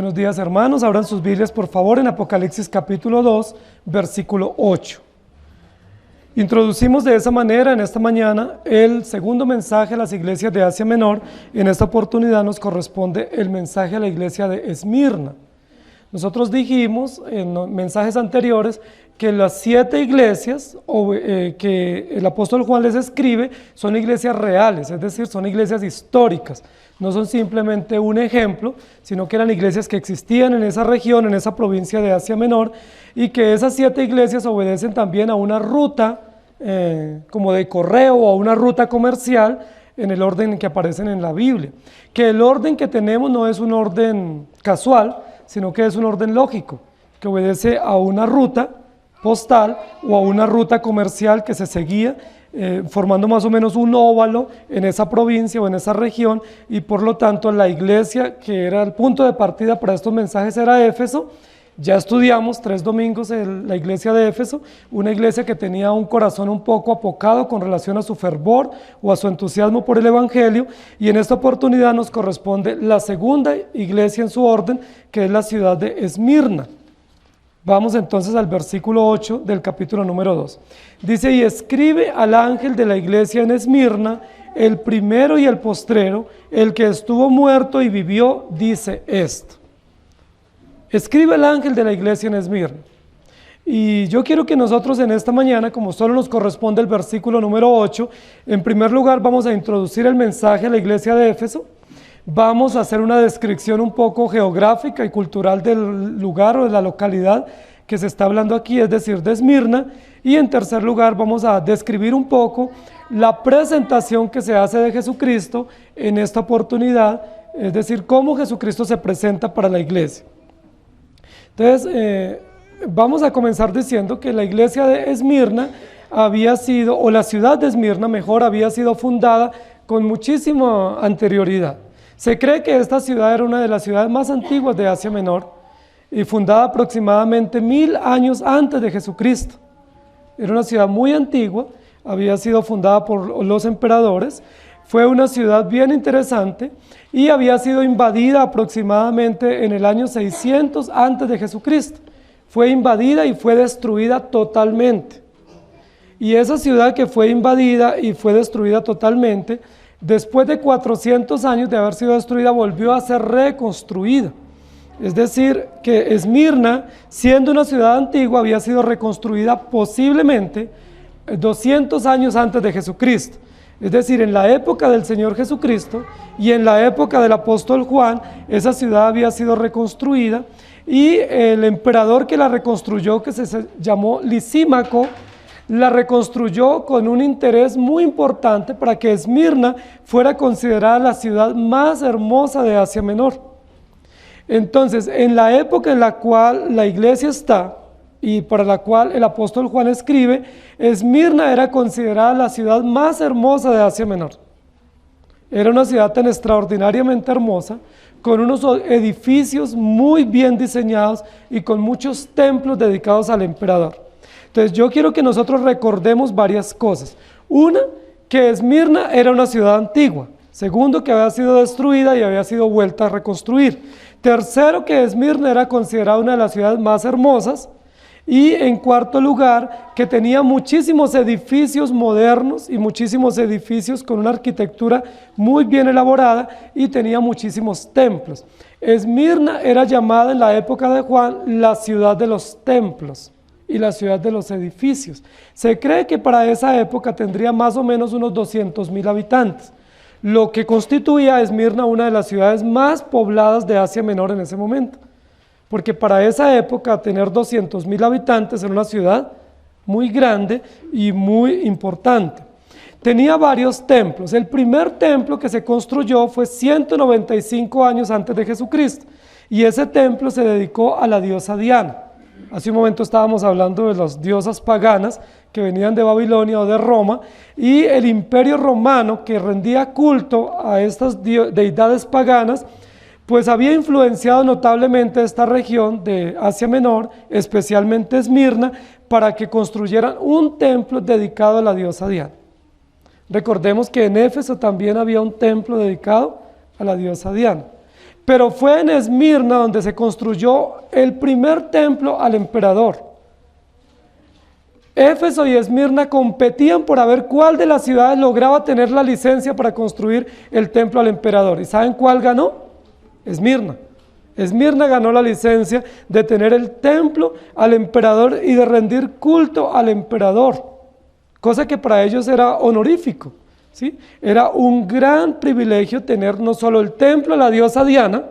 Buenos días, hermanos. Abran sus Biblias, por favor, en Apocalipsis capítulo 2, versículo 8. Introducimos de esa manera en esta mañana el segundo mensaje a las iglesias de Asia Menor. En esta oportunidad nos corresponde el mensaje a la iglesia de Esmirna. Nosotros dijimos en mensajes anteriores que las 7 iglesias que el apóstol Juan les escribe son iglesias reales, es decir, son iglesias históricas. No son simplemente un ejemplo, sino que eran iglesias que existían en esa región, en esa provincia de Asia Menor, y que esas 7 iglesias obedecen también a una ruta como de correo o a una ruta comercial en el orden que aparecen en la Biblia. Que el orden que tenemos no es un orden casual, sino que es un orden lógico, que obedece a una ruta postal o a una ruta comercial que se seguía, formando más o menos un óvalo en esa provincia o en esa región, y por lo tanto la iglesia que era el punto de partida para estos mensajes era Éfeso. Ya estudiamos 3 domingos en la iglesia de Éfeso, una iglesia que tenía un corazón un poco apocado con relación a su fervor o a su entusiasmo por el evangelio, y en esta oportunidad nos corresponde la segunda iglesia en su orden, que es la ciudad de Esmirna. Vamos entonces al versículo 8 del capítulo número 2. Dice: y escribe al ángel de la iglesia en Esmirna, el primero y el postrero, el que estuvo muerto y vivió, dice esto. Escribe el ángel de la iglesia en Esmirna. Y yo quiero que nosotros en esta mañana, como solo nos corresponde el versículo número 8, en primer lugar vamos a introducir el mensaje a la iglesia de Éfeso. Vamos a hacer una descripción un poco geográfica y cultural del lugar o de la localidad que se está hablando aquí, es decir, de Esmirna. Y en tercer lugar vamos a describir un poco la presentación que se hace de Jesucristo en esta oportunidad, es decir, cómo Jesucristo se presenta para la iglesia. Entonces, vamos a comenzar diciendo que la iglesia de Esmirna había sido, o la ciudad de Esmirna mejor, había sido fundada con muchísima anterioridad. Se cree que esta ciudad era una de las ciudades más antiguas de Asia Menor y fundada aproximadamente 1000 años antes de Jesucristo. Era una ciudad muy antigua, había sido fundada por los emperadores, fue una ciudad bien interesante y había sido invadida aproximadamente en el año 600 antes de Jesucristo. Fue invadida y fue destruida totalmente. Y esa ciudad que fue invadida y fue destruida totalmente, después de 400 años de haber sido destruida, volvió a ser reconstruida. Es decir, que Esmirna, siendo una ciudad antigua, había sido reconstruida posiblemente 200 años antes de Jesucristo. Es decir, en la época del Señor Jesucristo y en la época del apóstol Juan, esa ciudad había sido reconstruida, y el emperador que la reconstruyó, que se llamó Lisímaco, la reconstruyó con un interés muy importante para que Esmirna fuera considerada la ciudad más hermosa de Asia Menor. Entonces, en la época en la cual la iglesia está y para la cual el apóstol Juan escribe, Esmirna era considerada la ciudad más hermosa de Asia Menor. Era una ciudad tan extraordinariamente hermosa, con unos edificios muy bien diseñados y con muchos templos dedicados al emperador. Entonces yo quiero que nosotros recordemos varias cosas. Una, que Esmirna era una ciudad antigua. Segundo, que había sido destruida y había sido vuelta a reconstruir. Tercero, que Esmirna era considerada una de las ciudades más hermosas. Y en cuarto lugar, que tenía muchísimos edificios modernos y muchísimos edificios con una arquitectura muy bien elaborada, y tenía muchísimos templos. Esmirna era llamada en la época de Juan la ciudad de los templos y la ciudad de los edificios. Se cree que para esa época tendría más o menos unos 200,000 habitantes, lo que constituía a Esmirna una de las ciudades más pobladas de Asia Menor en ese momento. Porque para esa época tener 200,000 habitantes era una ciudad muy grande y muy importante. Tenía varios templos. El primer templo que se construyó fue 195 años antes de Jesucristo, y ese templo se dedicó a la diosa Diana. Hace un momento estábamos hablando de las diosas paganas que venían de Babilonia o de Roma, y el imperio romano, que rendía culto a estas deidades paganas, pues había influenciado notablemente esta región de Asia Menor, especialmente Esmirna, para que construyeran un templo dedicado a la diosa Diana. Recordemos que en Éfeso también había un templo dedicado a la diosa Diana. Pero fue en Esmirna donde se construyó el primer templo al emperador. Éfeso y Esmirna competían por ver cuál de las ciudades lograba tener la licencia para construir el templo al emperador. ¿Y saben cuál ganó? Esmirna. Esmirna ganó la licencia de tener el templo al emperador y de rendir culto al emperador, cosa que para ellos era honorífico, ¿sí? Era un gran privilegio tener no solo el templo a la diosa Diana,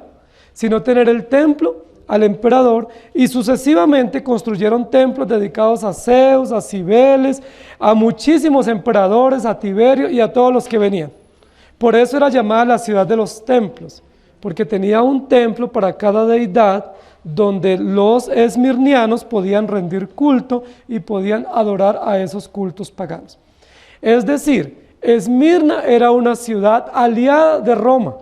sino tener el templo al emperador, y sucesivamente construyeron templos dedicados a Zeus, a Cibeles, a muchísimos emperadores, a Tiberio y a todos los que venían. Por eso era llamada la ciudad de los templos, porque tenía un templo para cada deidad donde los esmirnianos podían rendir culto y podían adorar a esos cultos paganos. Es decir, Esmirna era una ciudad aliada de Roma,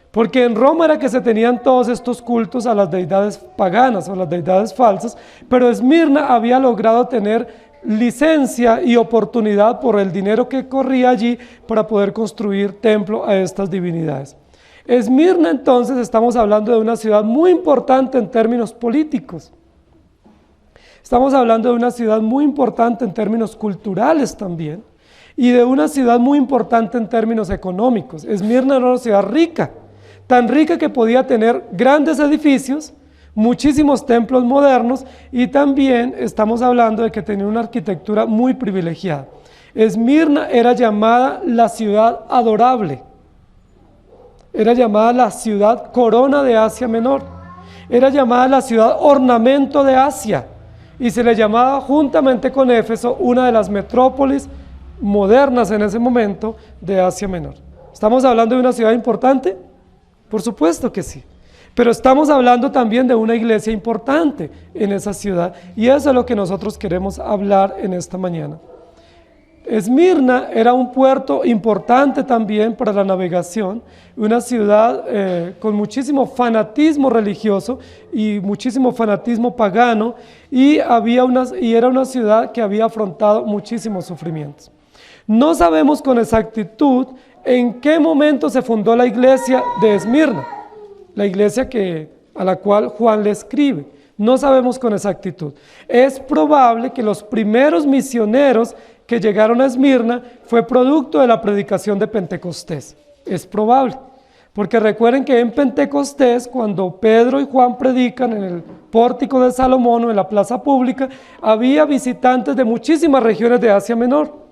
porque en Roma era que se tenían todos estos cultos a las deidades paganas o las deidades falsas, pero Esmirna había logrado tener licencia y oportunidad por el dinero que corría allí para poder construir templo a estas divinidades. Esmirna, entonces, estamos hablando de una ciudad muy importante en términos políticos. Estamos hablando de una ciudad muy importante en términos culturales también, y de una ciudad muy importante en términos económicos. Esmirna era una ciudad rica, tan rica que podía tener grandes edificios, muchísimos templos modernos, y también estamos hablando de que tenía una arquitectura muy privilegiada. Esmirna era llamada la ciudad adorable, era llamada la ciudad corona de Asia Menor, era llamada la ciudad ornamento de Asia, y se le llamaba juntamente con Éfeso una de las metrópolis modernas en ese momento de Asia Menor. ¿Estamos hablando de una ciudad importante? Por supuesto que sí, pero estamos hablando también de una iglesia importante en esa ciudad, y eso es lo que nosotros queremos hablar en esta mañana. Esmirna era un puerto importante también para la navegación, una ciudad con muchísimo fanatismo religioso y muchísimo fanatismo pagano, y era una ciudad que había afrontado muchísimos sufrimientos. No sabemos con exactitud en qué momento se fundó la iglesia de Esmirna, la iglesia a la cual Juan le escribe. No sabemos con exactitud. Es probable que los primeros misioneros que llegaron a Esmirna fue producto de la predicación de Pentecostés. Es probable, porque recuerden que en Pentecostés, cuando Pedro y Juan predican en el pórtico de Salomón o en la plaza pública, había visitantes de muchísimas regiones de Asia Menor.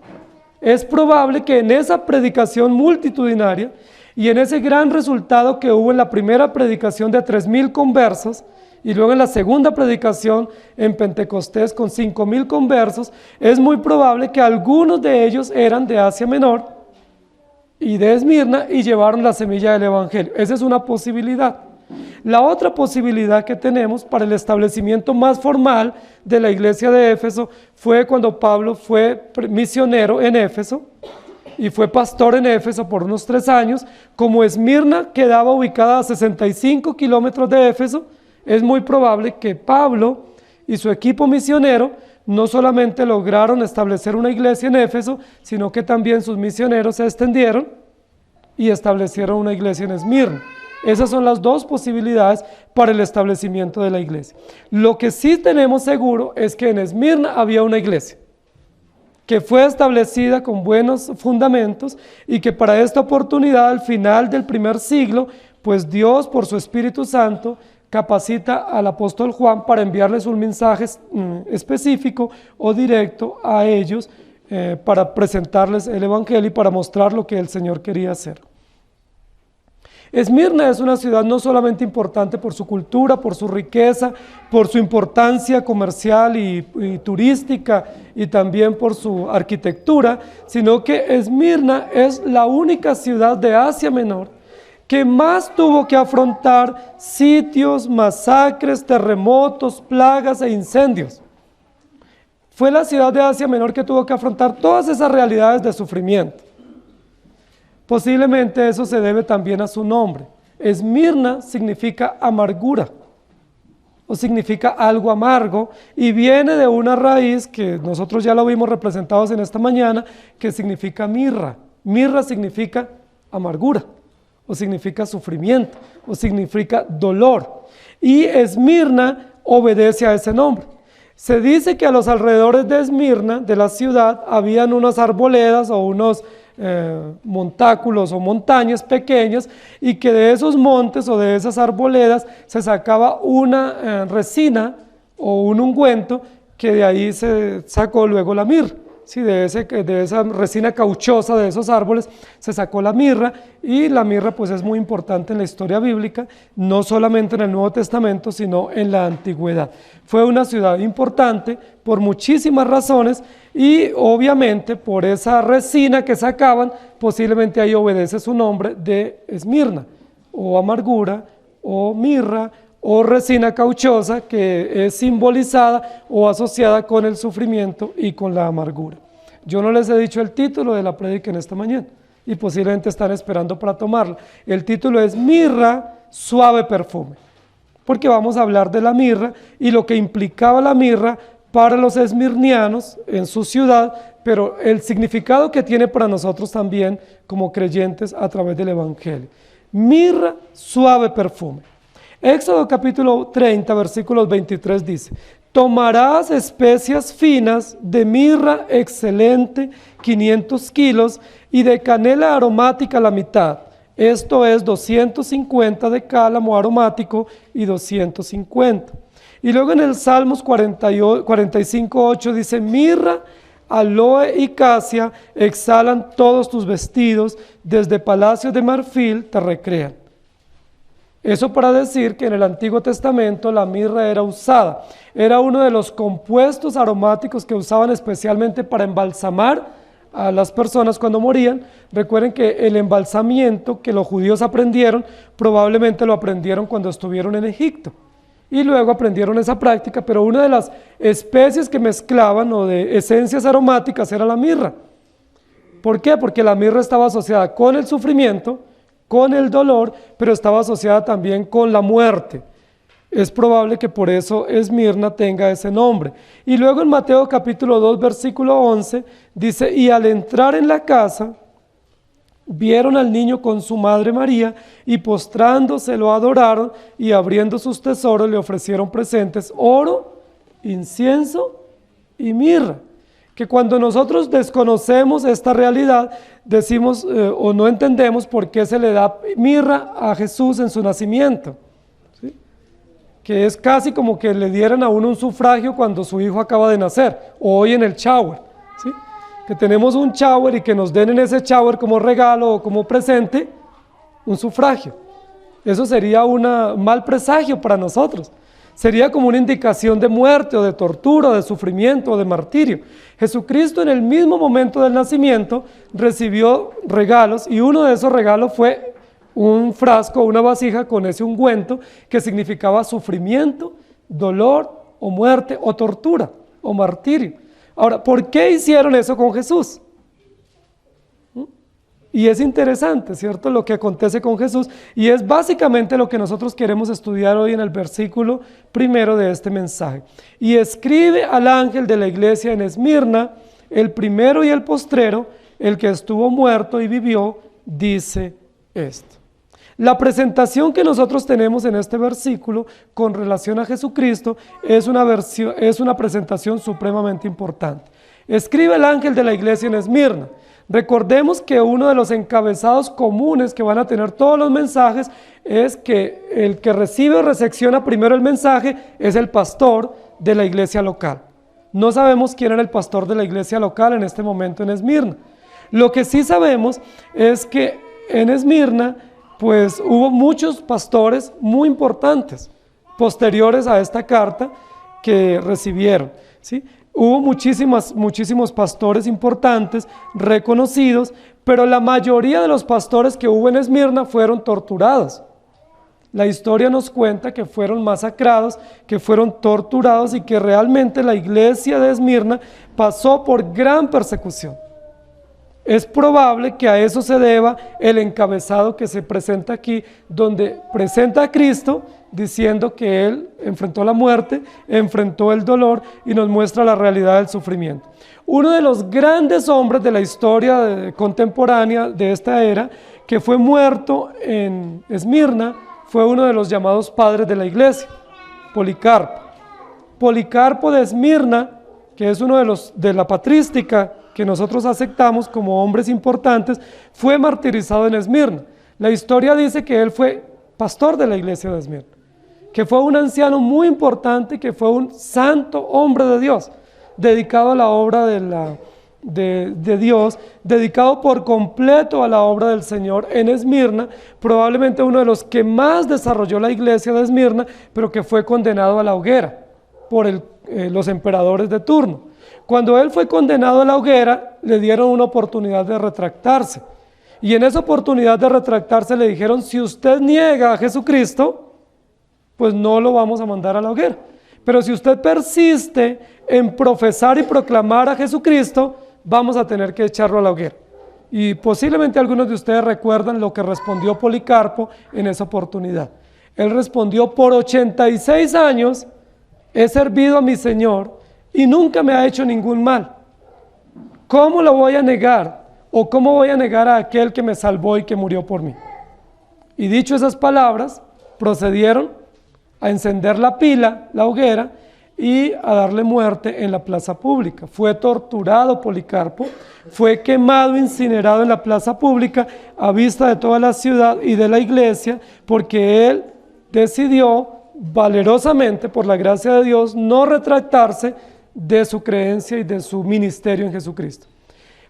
Es probable que en esa predicación multitudinaria y en ese gran resultado que hubo en la primera predicación de 3,000 conversos, y luego en la segunda predicación en Pentecostés con 5,000 conversos, es muy probable que algunos de ellos eran de Asia Menor y de Esmirna y llevaron la semilla del Evangelio. Esa es una posibilidad. La otra posibilidad que tenemos para el establecimiento más formal de la iglesia de Éfeso fue cuando Pablo fue misionero en Éfeso y fue pastor en Éfeso por unos 3 años. Como Esmirna quedaba ubicada a 65 kilómetros de Éfeso, es muy probable que Pablo y su equipo misionero no solamente lograron establecer una iglesia en Éfeso, sino que también sus misioneros se extendieron y establecieron una iglesia en Esmirna. Esas son las dos posibilidades para el establecimiento de la iglesia. Lo que sí tenemos seguro es que en Esmirna había una iglesia que fue establecida con buenos fundamentos y que para esta oportunidad, al final del primer siglo, pues Dios por su Espíritu Santo capacita al apóstol Juan para enviarles un mensaje específico o directo a ellos para presentarles el Evangelio y para mostrar lo que el Señor quería hacer. Esmirna es una ciudad no solamente importante por su cultura, por su riqueza, por su importancia comercial y turística y también por su arquitectura, sino que Esmirna es la única ciudad de Asia Menor que más tuvo que afrontar sitios, masacres, terremotos, plagas e incendios. Fue la ciudad de Asia Menor que tuvo que afrontar todas esas realidades de sufrimiento. Posiblemente eso se debe también a su nombre. Esmirna significa amargura, o significa algo amargo, y viene de una raíz que nosotros ya lo vimos representados en esta mañana, que significa mirra. Mirra significa amargura, o significa sufrimiento, o significa dolor. Y Esmirna obedece a ese nombre. Se dice que a los alrededores de Esmirna, de la ciudad, habían unas arboledas o unos montáculos o montañas pequeñas, y que de esos montes o de esas arboledas se sacaba una resina o un ungüento, que de ahí se sacó luego la mirra. Sí, de esa resina cauchosa de esos árboles se sacó la mirra, y la mirra pues es muy importante en la historia bíblica, no solamente en el Nuevo Testamento, sino en la Antigüedad. Fue una ciudad importante por muchísimas razones, y obviamente por esa resina que sacaban, posiblemente ahí obedece su nombre de Esmirna, o amargura, o mirra, o resina cauchosa, que es simbolizada o asociada con el sufrimiento y con la amargura. Yo no les he dicho el título de la prédica en esta mañana, y posiblemente están esperando para tomarla. El título es Mirra, suave perfume, porque vamos a hablar de la mirra y lo que implicaba la mirra para los esmirnianos en su ciudad, pero el significado que tiene para nosotros también como creyentes a través del Evangelio. Mirra, suave perfume. Éxodo capítulo 30, versículos 23 dice: tomarás especias finas de mirra excelente, 500 kilos, y de canela aromática la mitad, esto es 250 de cálamo aromático y 250. Y luego en el Salmos 45:8 dice: mirra, aloe y casia exhalan todos tus vestidos, desde palacios de marfil te recrean. Eso para decir que en el Antiguo Testamento la mirra era usada, era uno de los compuestos aromáticos que usaban especialmente para embalsamar a las personas cuando morían. Recuerden que el embalsamiento que los judíos aprendieron, probablemente lo aprendieron cuando estuvieron en Egipto, y luego aprendieron esa práctica, pero una de las especies que mezclaban o de esencias aromáticas era la mirra. ¿Por qué? Porque la mirra estaba asociada con el sufrimiento, con el dolor, pero estaba asociada también con la muerte. Es probable que por eso Esmirna tenga ese nombre. Y luego en Mateo capítulo 2, versículo 11, dice: y al entrar en la casa, vieron al niño con su madre María, y postrándose lo adoraron, y abriendo sus tesoros le ofrecieron presentes: oro, incienso y mirra. Que cuando nosotros desconocemos esta realidad, decimos o no entendemos por qué se le da mirra a Jesús en su nacimiento, ¿sí? Que es casi como que le dieran a uno un sufragio cuando su hijo acaba de nacer, o hoy en el shower, ¿sí? Que tenemos un shower y que nos den en ese shower como regalo o como presente un sufragio. Eso sería un mal presagio para nosotros. Sería como una indicación de muerte o de tortura, de sufrimiento o de martirio. Jesucristo en el mismo momento del nacimiento recibió regalos, y uno de esos regalos fue un frasco, una vasija con ese ungüento que significaba sufrimiento, dolor o muerte o tortura o martirio. Ahora, ¿por qué hicieron eso con Jesús? Y es interesante, ¿cierto?, lo que acontece con Jesús, y es básicamente lo que nosotros queremos estudiar hoy en el versículo primero de este mensaje. Y escribe al ángel de la iglesia en Esmirna, el primero y el postrero, el que estuvo muerto y vivió, dice esto. La presentación que nosotros tenemos en este versículo con relación a Jesucristo es una presentación supremamente importante. Escribe el ángel de la iglesia en Esmirna. Recordemos que uno de los encabezados comunes que van a tener todos los mensajes es que el que recibe o recepciona primero el mensaje es el pastor de la iglesia local. No sabemos quién era el pastor de la iglesia local en este momento en Esmirna. Lo que sí sabemos es que en Esmirna pues hubo muchos pastores muy importantes posteriores a esta carta que recibieron, ¿sí? Hubo muchísimos pastores importantes, reconocidos, pero la mayoría de los pastores que hubo en Esmirna fueron torturados. La historia nos cuenta que fueron masacrados, que fueron torturados, y que realmente la iglesia de Esmirna pasó por gran persecución. Es probable que a eso se deba el encabezado que se presenta aquí, donde presenta a Cristo diciendo que Él enfrentó la muerte, enfrentó el dolor y nos muestra la realidad del sufrimiento. Uno de los grandes hombres de la historia contemporánea de esta era, que fue muerto en Esmirna, fue uno de los llamados padres de la iglesia, Policarpo. Policarpo de Esmirna, que es uno de la patrística que nosotros aceptamos como hombres importantes, fue martirizado en Esmirna. La historia dice que él fue pastor de la iglesia de Esmirna, que fue un anciano muy importante, que fue un santo hombre de Dios, dedicado a la obra de Dios, dedicado por completo a la obra del Señor en Esmirna, probablemente uno de los que más desarrolló la iglesia de Esmirna, pero que fue condenado a la hoguera por los emperadores de turno. Cuando él fue condenado a la hoguera, le dieron una oportunidad de retractarse. Y en esa oportunidad de retractarse le dijeron, si usted niega a Jesucristo, pues no lo vamos a mandar a la hoguera. Pero si usted persiste en profesar y proclamar a Jesucristo, vamos a tener que echarlo a la hoguera. Y posiblemente algunos de ustedes recuerdan lo que respondió Policarpo en esa oportunidad. Él respondió, por 86 años he servido a mi Señor y nunca me ha hecho ningún mal. ¿Cómo lo voy a negar? ¿O cómo voy a negar a aquel que me salvó y que murió por mí? Y dicho esas palabras, procedieron a encender la pila, la hoguera, y a darle muerte en la plaza pública. Fue torturado Policarpo, fue quemado, incinerado en la plaza pública a vista de toda la ciudad y de la iglesia, porque él decidió valerosamente, por la gracia de Dios, no retractarse de su creencia y de su ministerio en Jesucristo.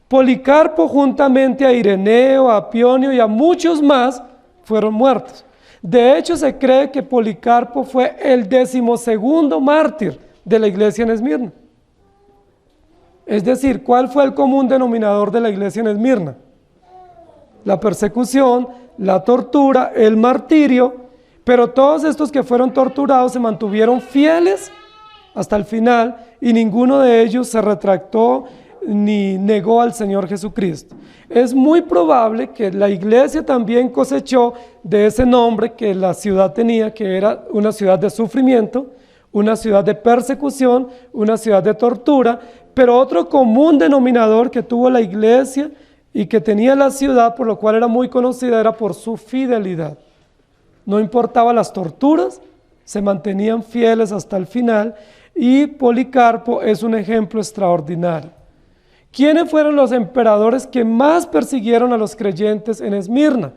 Policarpo, juntamente a Ireneo, a Apionio y a muchos más, fueron muertos. De hecho, se cree que Policarpo fue el 12º mártir de la iglesia en Esmirna. Es decir, ¿cuál fue el común denominador de la iglesia en Esmirna? La persecución, la tortura, el martirio, pero todos estos que fueron torturados se mantuvieron fieles hasta el final y ninguno de ellos se retractó ni negó al Señor Jesucristo. Es muy probable que la iglesia también cosechó de ese nombre que la ciudad tenía, que era una ciudad de sufrimiento, una ciudad de persecución, una ciudad de tortura, pero otro común denominador que tuvo la iglesia y que tenía la ciudad, por lo cual era muy conocida, era por su fidelidad. No importaba las torturas, se mantenían fieles hasta el final, y Policarpo es un ejemplo extraordinario. ¿Quiénes fueron los emperadores que más persiguieron a los creyentes en Esmirna?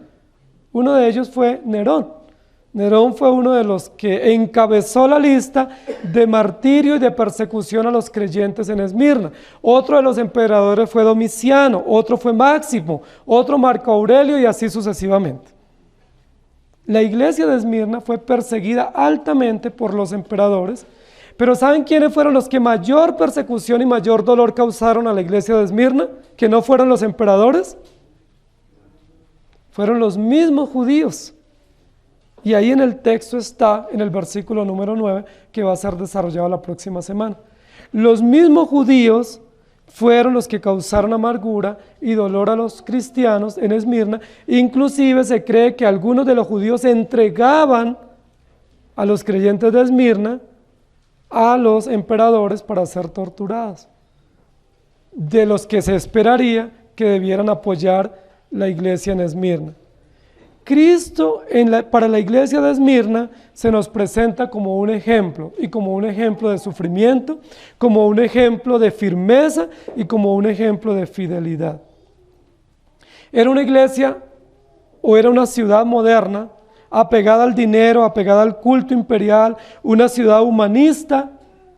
Uno de ellos fue Nerón. Nerón fue uno de los que encabezó la lista de martirio y de persecución a los creyentes en Esmirna. Otro de los emperadores fue Domiciano, otro fue Máximo, otro Marco Aurelio y así sucesivamente. La iglesia de Esmirna fue perseguida altamente por los emperadores, pero ¿saben quiénes fueron los que mayor persecución y mayor dolor causaron a la iglesia de Esmirna? ¿Que no fueron los emperadores? Fueron los mismos judíos. Y ahí en el texto está, en el versículo número 9, que va a ser desarrollado la próxima semana. Los mismos judíos fueron los que causaron amargura y dolor a los cristianos en Esmirna. Inclusive se cree que algunos de los judíos entregaban a los creyentes de Esmirna a los emperadores para ser torturados, de los que se esperaría que debieran apoyar la iglesia en Esmirna. Cristo para la iglesia de Esmirna se nos presenta como un ejemplo, y como un ejemplo de sufrimiento, como un ejemplo de firmeza y como un ejemplo de fidelidad. Era una iglesia o era una ciudad moderna, apegada al dinero, apegada al culto imperial, una ciudad humanista,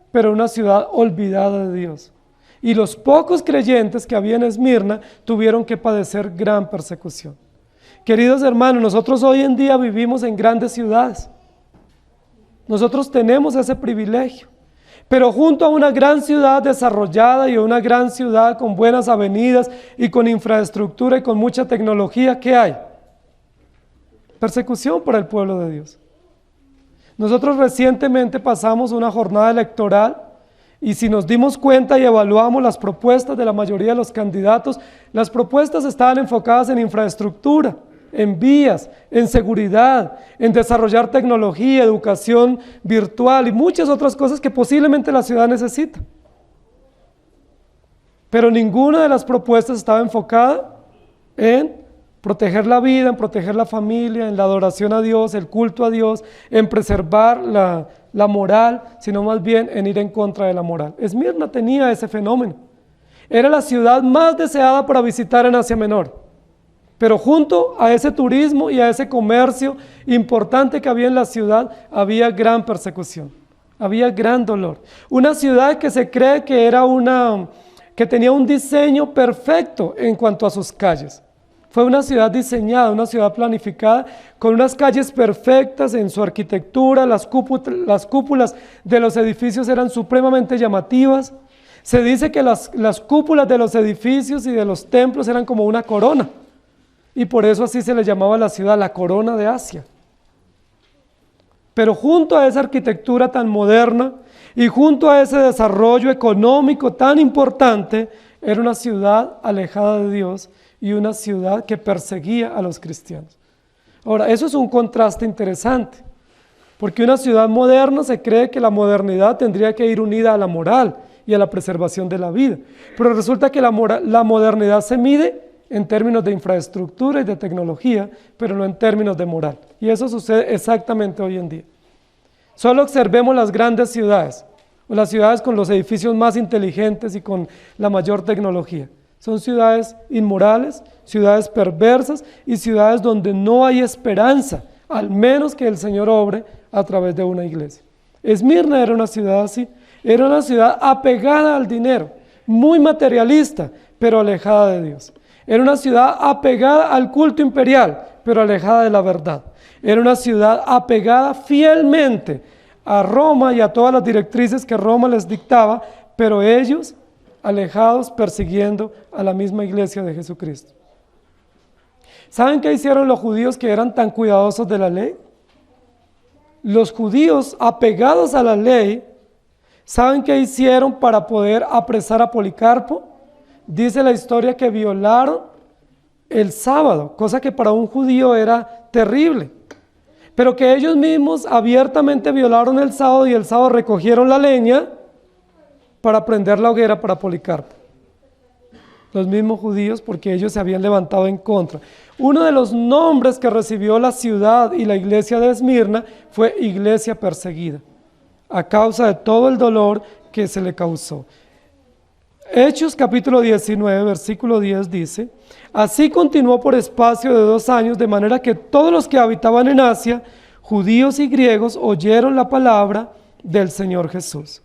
pero una ciudad olvidada de Dios. Y los pocos creyentes que había en Esmirna tuvieron que padecer gran persecución. Queridos hermanos, nosotros hoy en día vivimos en grandes ciudades. Nosotros tenemos ese privilegio. Pero junto a una gran ciudad desarrollada y una gran ciudad con buenas avenidas y con infraestructura y con mucha tecnología, ¿qué hay? Persecución para el pueblo de Dios. Nosotros recientemente pasamos una jornada electoral Y si nos dimos cuenta y evaluamos las propuestas de la mayoría de los candidatos, las propuestas estaban enfocadas en infraestructura, en vías, en seguridad, en desarrollar tecnología, educación virtual y muchas otras cosas que posiblemente la ciudad necesita. Pero ninguna de las propuestas estaba enfocada en proteger la vida, en proteger la familia, en la adoración a Dios, el culto a Dios, en preservar la moral, sino más bien en ir en contra de la moral. Esmirna tenía ese fenómeno. Era la ciudad más deseada para visitar en Asia Menor. Pero junto a ese turismo y a ese comercio importante que había en la ciudad, había gran persecución, había gran dolor. Una ciudad que se cree que tenía un diseño perfecto en cuanto a sus calles. Fue una ciudad diseñada, una ciudad planificada, con unas calles perfectas en su arquitectura, las cúpulas de los edificios eran supremamente llamativas. Se dice que las cúpulas de los edificios y de los templos eran como una corona, y por eso así se le llamaba a la ciudad la corona de Asia. Pero junto a esa arquitectura tan moderna y junto a ese desarrollo económico tan importante, era una ciudad alejada de Dios y una ciudad que perseguía a los cristianos. Ahora, eso es un contraste interesante, porque una ciudad moderna se cree que la modernidad tendría que ir unida a la moral y a la preservación de la vida, pero resulta que la modernidad se mide en términos de infraestructura y de tecnología, pero no en términos de moral, y eso sucede exactamente hoy en día. Solo observemos las grandes ciudades, o las ciudades con los edificios más inteligentes y con la mayor tecnología. Son ciudades inmorales, ciudades perversas y ciudades donde no hay esperanza, al menos que el Señor obre a través de una iglesia. Esmirna era una ciudad así, era una ciudad apegada al dinero, muy materialista, pero alejada de Dios. Era una ciudad apegada al culto imperial, pero alejada de la verdad. Era una ciudad apegada fielmente a Roma y a todas las directrices que Roma les dictaba, pero ellos alejados, persiguiendo a la misma iglesia de Jesucristo. ¿Saben qué hicieron los judíos que eran tan cuidadosos de la ley? Los judíos apegados a la ley, ¿saben qué hicieron para poder apresar a Policarpo? Dice la historia que violaron el sábado, cosa que para un judío era terrible, pero que ellos mismos abiertamente violaron el sábado y el sábado recogieron la leña para prender la hoguera para Policarpo. Los mismos judíos, porque ellos se habían levantado en contra. Uno de los nombres que recibió la ciudad y la iglesia de Esmirna fue iglesia perseguida, a causa de todo el dolor que se le causó. Hechos capítulo 19, versículo 10 dice: así continuó por espacio de 2 años, de manera que todos los que habitaban en Asia, judíos y griegos, oyeron la palabra del Señor Jesús.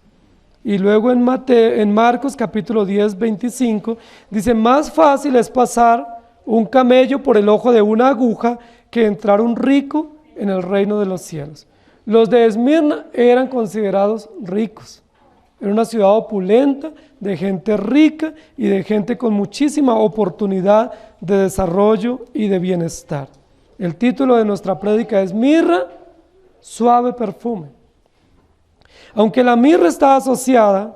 Y luego en Marcos capítulo 10, 25, dice: más fácil es pasar un camello por el ojo de una aguja que entrar un rico en el reino de los cielos. Los de Esmirna eran considerados ricos. Era una ciudad opulenta, de gente rica y de gente con muchísima oportunidad de desarrollo y de bienestar. El título de nuestra prédica es Mirra, suave perfume. Aunque la mirra está asociada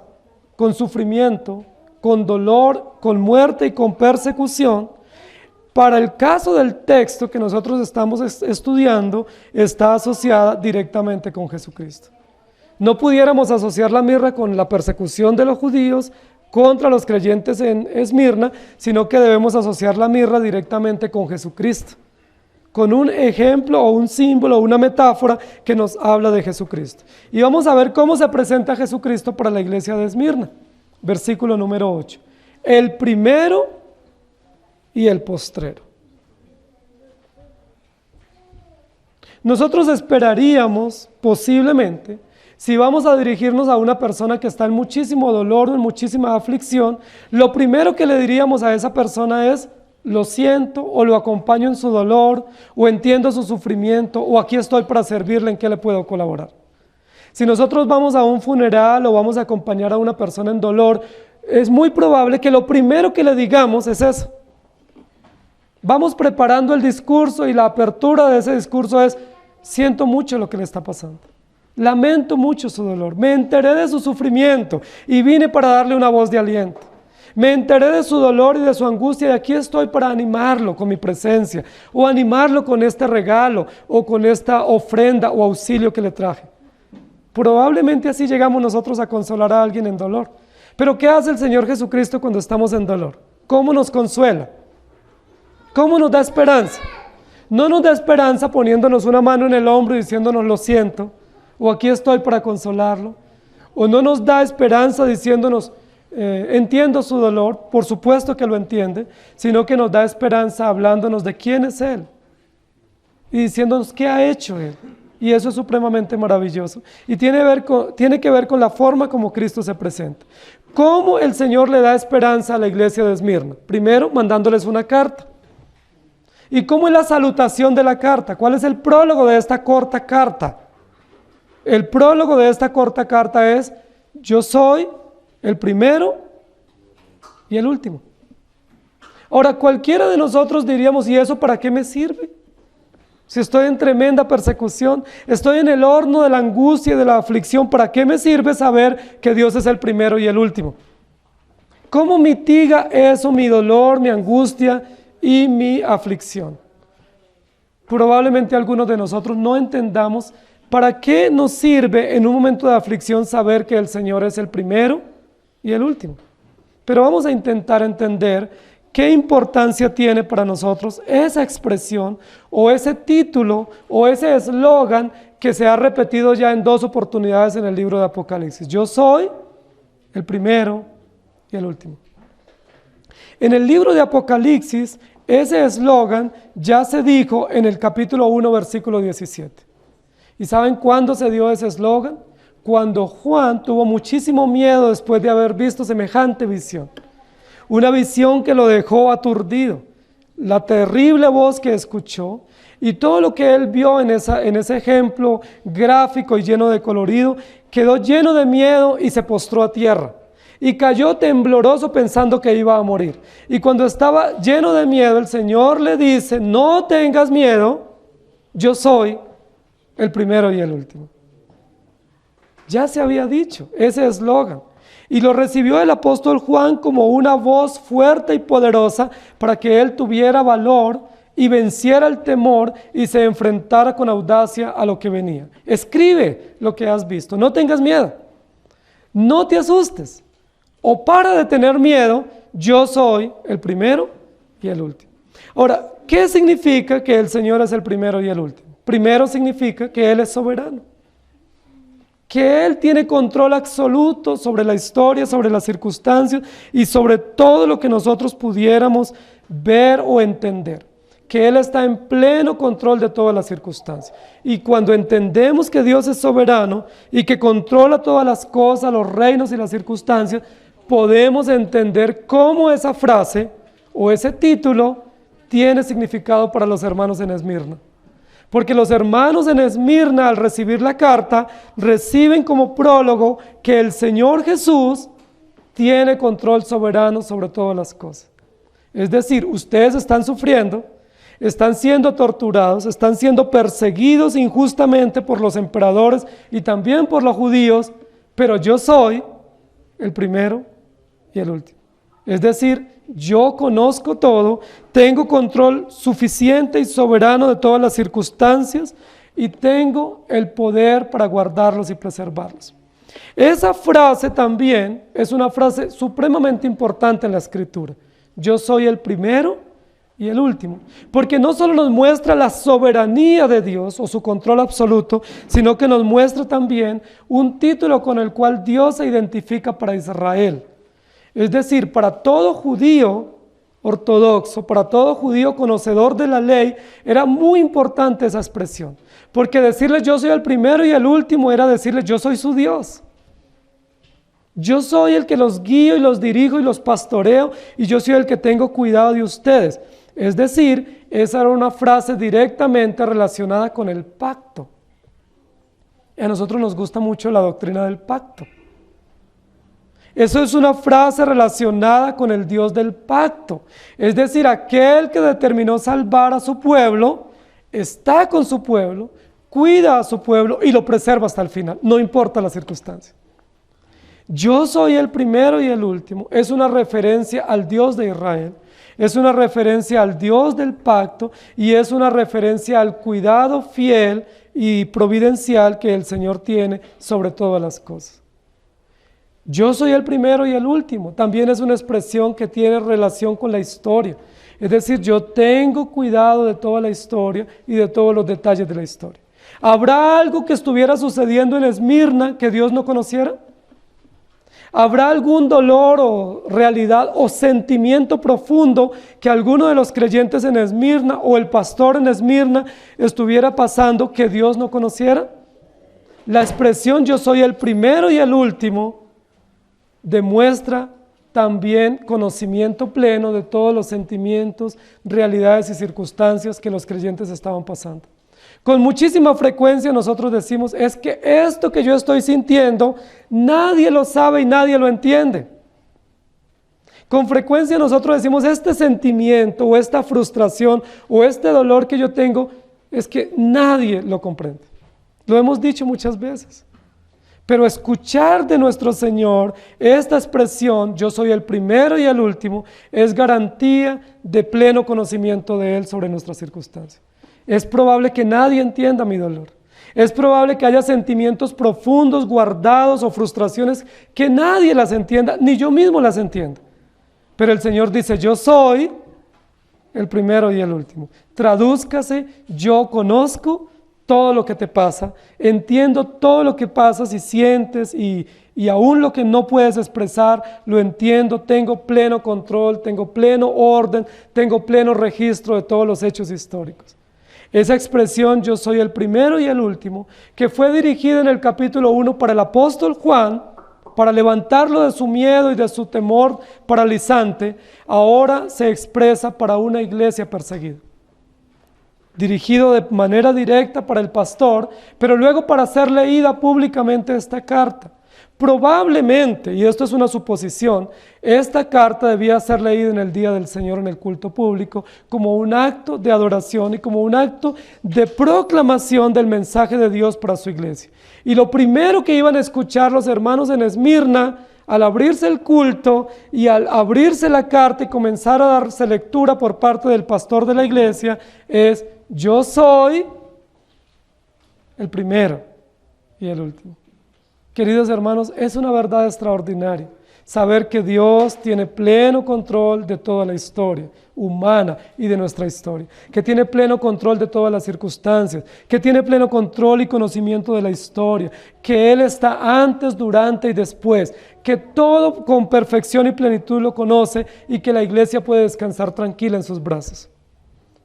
con sufrimiento, con dolor, con muerte y con persecución, para el caso del texto que nosotros estamos estudiando, está asociada directamente con Jesucristo. No pudiéramos asociar la mirra con la persecución de los judíos contra los creyentes en Esmirna, sino que debemos asociar la mirra directamente con Jesucristo, con un ejemplo o un símbolo o una metáfora que nos habla de Jesucristo. Y vamos a ver cómo se presenta Jesucristo para la iglesia de Esmirna. Versículo número 8. El primero y el postrero. Nosotros esperaríamos, posiblemente, si vamos a dirigirnos a una persona que está en muchísimo dolor o en muchísima aflicción, lo primero que le diríamos a esa persona es: lo siento, o lo acompaño en su dolor, o entiendo su sufrimiento, o aquí estoy para servirle, ¿en qué le puedo colaborar? Si nosotros vamos a un funeral o vamos a acompañar a una persona en dolor, es muy probable que lo primero que le digamos es eso. Vamos preparando el discurso y la apertura de ese discurso es: siento mucho lo que le está pasando. Lamento mucho su dolor. Me enteré de su sufrimiento y vine para darle una voz de aliento. Me enteré de su dolor y de su angustia y aquí estoy para animarlo con mi presencia o animarlo con este regalo o con esta ofrenda o auxilio que le traje. Probablemente así llegamos nosotros a consolar a alguien en dolor. Pero ¿qué hace el Señor Jesucristo cuando estamos en dolor? ¿Cómo nos consuela? ¿Cómo nos da esperanza? No nos da esperanza poniéndonos una mano en el hombro y diciéndonos lo siento, o aquí estoy para consolarlo. O no nos da esperanza diciéndonos entiendo su dolor, por supuesto que lo entiende, sino que nos da esperanza hablándonos de quién es Él y diciéndonos qué ha hecho Él. Y eso es supremamente maravilloso. Y tiene que ver con la forma como Cristo se presenta. ¿Cómo el Señor le da esperanza a la iglesia de Esmirna? Primero, mandándoles una carta. ¿Y cómo es la salutación de la carta? ¿Cuál es el prólogo de esta corta carta? El prólogo de esta corta carta es: yo soy el primero y el último. Ahora, cualquiera de nosotros diríamos: ¿y eso para qué me sirve? Si estoy en tremenda persecución, estoy en el horno de la angustia y de la aflicción, ¿para qué me sirve saber que Dios es el primero y el último? ¿Cómo mitiga eso mi dolor, mi angustia y mi aflicción? Probablemente algunos de nosotros no entendamos para qué nos sirve en un momento de aflicción saber que el Señor es el primero y el último. Pero vamos a intentar entender qué importancia tiene para nosotros esa expresión o ese título o ese eslogan que se ha repetido ya en 2 oportunidades en el libro de Apocalipsis. Yo soy el primero y el último. En el libro de Apocalipsis, ese eslogan ya se dijo en el capítulo 1, versículo 17. ¿Y saben cuándo se dio ese eslogan? Cuando Juan tuvo muchísimo miedo después de haber visto semejante visión. Una visión que lo dejó aturdido. La terrible voz que escuchó y todo lo que él vio en ese ejemplo gráfico y lleno de colorido, quedó lleno de miedo y se postró a tierra. Y cayó tembloroso pensando que iba a morir. Y cuando estaba lleno de miedo, el Señor le dice: no tengas miedo, yo soy el primero y el último. Ya se había dicho ese eslogan. Y lo recibió el apóstol Juan como una voz fuerte y poderosa para que él tuviera valor y venciera el temor y se enfrentara con audacia a lo que venía. Escribe lo que has visto, no tengas miedo, no te asustes, o para de tener miedo, yo soy el primero y el último. Ahora, ¿qué significa que el Señor es el primero y el último? Primero significa que Él es soberano, que Él tiene control absoluto sobre la historia, sobre las circunstancias y sobre todo lo que nosotros pudiéramos ver o entender, que Él está en pleno control de todas las circunstancias. Y cuando entendemos que Dios es soberano y que controla todas las cosas, los reinos y las circunstancias, podemos entender cómo esa frase o ese título tiene significado para los hermanos en Esmirna. Porque los hermanos en Esmirna, al recibir la carta, reciben como prólogo que el Señor Jesús tiene control soberano sobre todas las cosas. Es decir, ustedes están sufriendo, están siendo torturados, están siendo perseguidos injustamente por los emperadores y también por los judíos, pero yo soy el primero y el último. Es decir, yo conozco todo, tengo control suficiente y soberano de todas las circunstancias y tengo el poder para guardarlos y preservarlos. Esa frase también es una frase supremamente importante en la Escritura. Yo soy el primero y el último, porque no solo nos muestra la soberanía de Dios o su control absoluto, sino que nos muestra también un título con el cual Dios se identifica para Israel. Es decir, para todo judío ortodoxo, para todo judío conocedor de la ley, era muy importante esa expresión, porque decirle yo soy el primero y el último era decirle yo soy su Dios. Yo soy el que los guío y los dirijo y los pastoreo y yo soy el que tengo cuidado de ustedes. Es decir, esa era una frase directamente relacionada con el pacto. Y a nosotros nos gusta mucho la doctrina del pacto. Eso es una frase relacionada con el Dios del pacto. Es decir, aquel que determinó salvar a su pueblo, está con su pueblo, cuida a su pueblo y lo preserva hasta el final, no importa la circunstancia. Yo soy el primero y el último. Es una referencia al Dios de Israel. Es una referencia al Dios del pacto y es una referencia al cuidado fiel y providencial que el Señor tiene sobre todas las cosas. Yo soy el primero y el último. También es una expresión que tiene relación con la historia. Es decir, yo tengo cuidado de toda la historia y de todos los detalles de la historia. ¿Habrá algo que estuviera sucediendo en Esmirna que Dios no conociera? ¿Habrá algún dolor o realidad o sentimiento profundo que alguno de los creyentes en Esmirna o el pastor en Esmirna estuviera pasando que Dios no conociera? La expresión yo soy el primero y el último demuestra también conocimiento pleno de todos los sentimientos, realidades y circunstancias que los creyentes estaban pasando. Con muchísima frecuencia nosotros decimos, es que esto que yo estoy sintiendo, nadie lo sabe y nadie lo entiende. Con frecuencia nosotros decimos, este sentimiento o esta frustración o este dolor que yo tengo, es que nadie lo comprende. Lo hemos dicho muchas veces. Pero escuchar de nuestro Señor esta expresión, yo soy el primero y el último, es garantía de pleno conocimiento de Él sobre nuestras circunstancias. Es probable que nadie entienda mi dolor. Es probable que haya sentimientos profundos, guardados o frustraciones que nadie las entienda, ni yo mismo las entienda. Pero el Señor dice, yo soy el primero y el último. Tradúzcase, yo conozco todo lo que te pasa, entiendo todo lo que pasas y sientes y aún lo que no puedes expresar, lo entiendo, tengo pleno control, tengo pleno orden, tengo pleno registro de todos los hechos históricos. Esa expresión, yo soy el primero y el último, que fue dirigida en el capítulo 1 para el apóstol Juan, para levantarlo de su miedo y de su temor paralizante, ahora se expresa para una iglesia perseguida. Dirigido de manera directa para el pastor, pero luego para ser leída públicamente esta carta. Probablemente, y esto es una suposición, esta carta debía ser leída en el día del Señor en el culto público como un acto de adoración y como un acto de proclamación del mensaje de Dios para su iglesia. Y lo primero que iban a escuchar los hermanos en Esmirna, al abrirse el culto y al abrirse la carta y comenzar a darse lectura por parte del pastor de la iglesia, es yo soy el primero y el último. Queridos hermanos, es una verdad extraordinaria saber que Dios tiene pleno control de toda la historia humana y de nuestra historia, que tiene pleno control de todas las circunstancias, que tiene pleno control y conocimiento de la historia, que Él está antes, durante y después, que todo con perfección y plenitud lo conoce y que la iglesia puede descansar tranquila en sus brazos.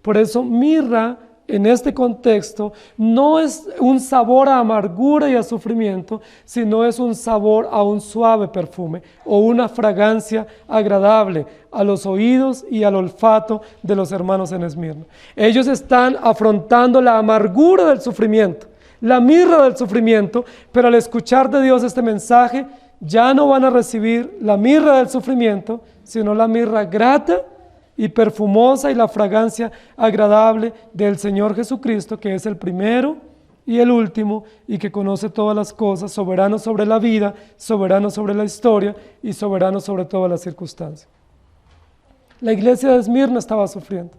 Por eso mirra en este contexto no es un sabor a amargura y a sufrimiento, sino es un sabor a un suave perfume o una fragancia agradable a los oídos y al olfato de los hermanos en Esmirna. Ellos están afrontando la amargura del sufrimiento, la mirra del sufrimiento, pero al escuchar de Dios este mensaje ya no van a recibir la mirra del sufrimiento, sino la mirra grata y perfumosa y la fragancia agradable del Señor Jesucristo, que es el primero y el último y que conoce todas las cosas, soberano sobre la vida, soberano sobre la historia y soberano sobre todas las circunstancias. La iglesia de Esmirna estaba sufriendo.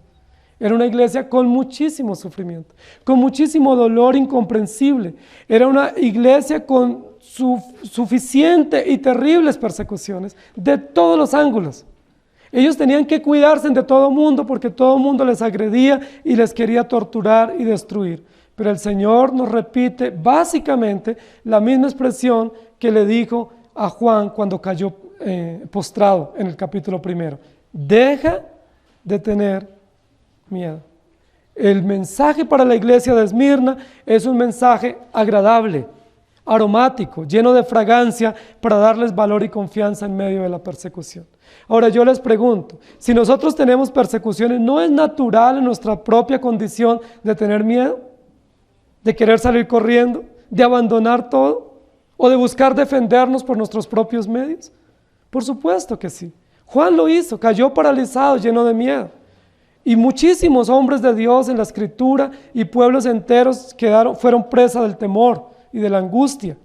Era una iglesia con muchísimo sufrimiento, con muchísimo dolor incomprensible. Era una iglesia con suficiente y terribles persecuciones de todos los ángulos. Ellos tenían que cuidarse de todo mundo porque todo mundo les agredía y les quería torturar y destruir. Pero el Señor nos repite básicamente la misma expresión que le dijo a Juan cuando cayó postrado en el capítulo 1. Deja de tener miedo. El mensaje para la iglesia de Esmirna es un mensaje agradable, aromático, lleno de fragancia para darles valor y confianza en medio de la persecución. Ahora yo les pregunto, si nosotros tenemos persecuciones, ¿no es natural en nuestra propia condición de tener miedo? ¿De querer salir corriendo? ¿De abandonar todo? ¿O de buscar defendernos por nuestros propios medios? Por supuesto que sí. Juan lo hizo, cayó paralizado, lleno de miedo. Y muchísimos hombres de Dios en la Escritura y pueblos enteros fueron presa del temor y de la angustia.